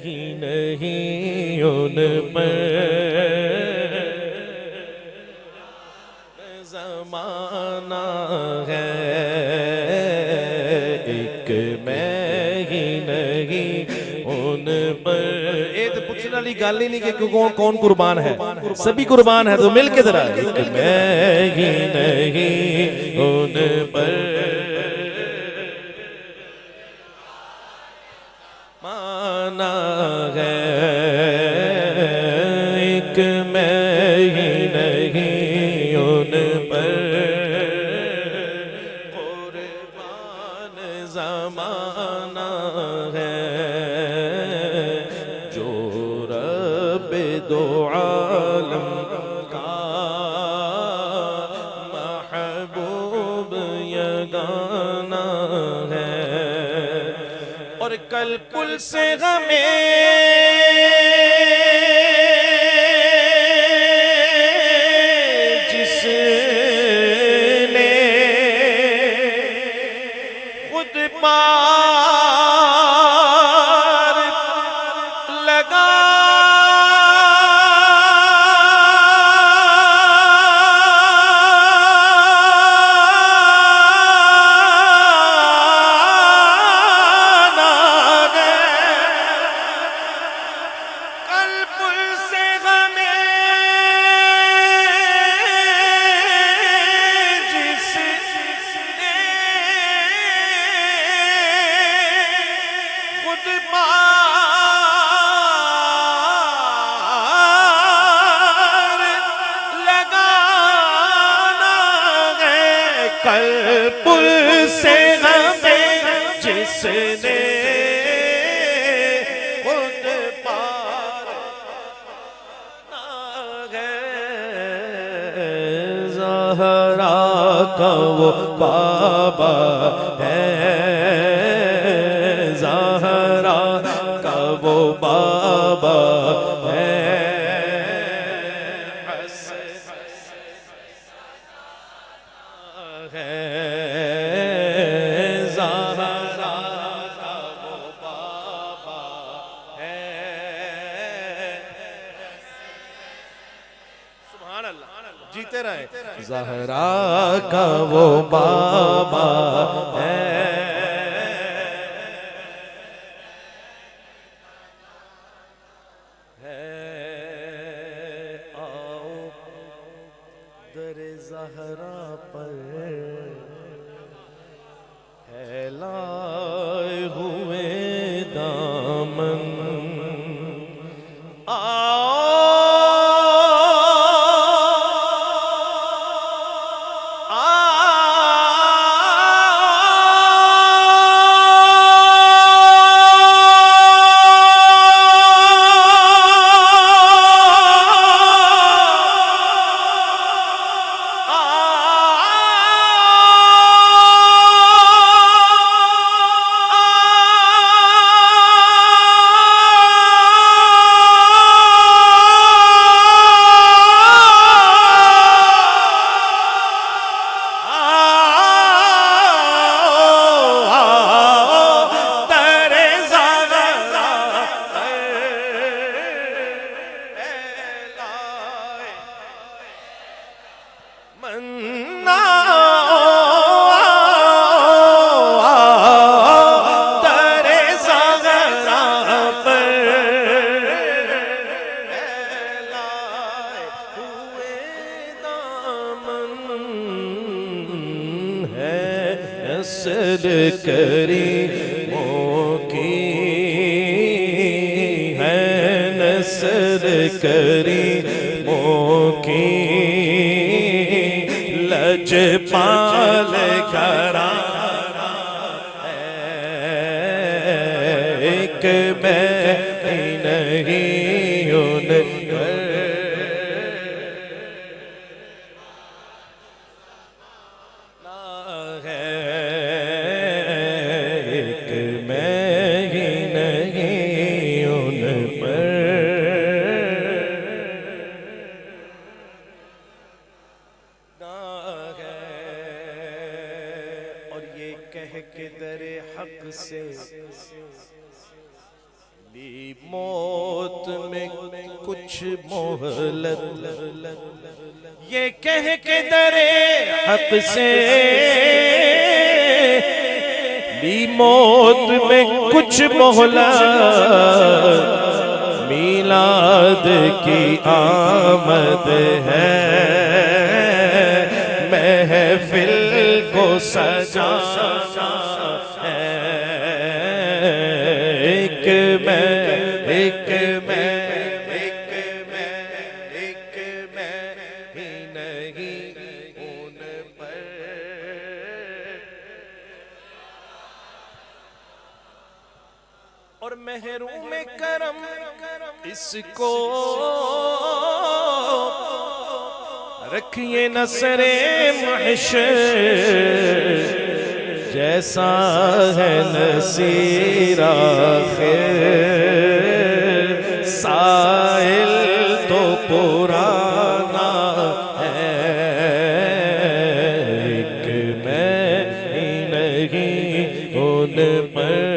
ہی نہیں ان پر زمانہ ہے، ایک میں ہی نہیں ان پر۔ یہ تو پوچھنے والی گل ہی نہیں کہ کون قربان ہے، سبھی قربان ہے، تو مل کے ذرا ایک میں ہی نہیں ان پر مانا ہے، ایک میں ہی نہیں ان پر قربان زمانہ ہے، جو رب دو عالم کا محبوب یگانہ ہے، اور کل پل سے ہمیں جس نے خود پار لگا کل پل سے ہمیں جس نے خود پار ہے، زہرا کا وہ بابا ہے، زہرا کا وہ بابا ہے، جیتے رہے زہرا کا وہ بابا ہے، آؤ در زہرا پر پھیلائے ہوئے دامن، نسل کریموں کی ہے، نسل کریموں کی لجپال گھرانہ ہے، ایک میں ہی نہیں ان پر کہہ کے در حق سے موت میں کچھ مہلت یہ کہہ کے درے حق سے بھی موت میں کچھ مہلت میلاد کی آمد ہے محفل کو سجانا ہے ایک میں ہی نہیں ان پر اور محروم کرم اس کو رکھیے نصر محشر جیسا ہے نصیر آخر سائل تو پرانا ہے ایک میں ہی نہیں ان پر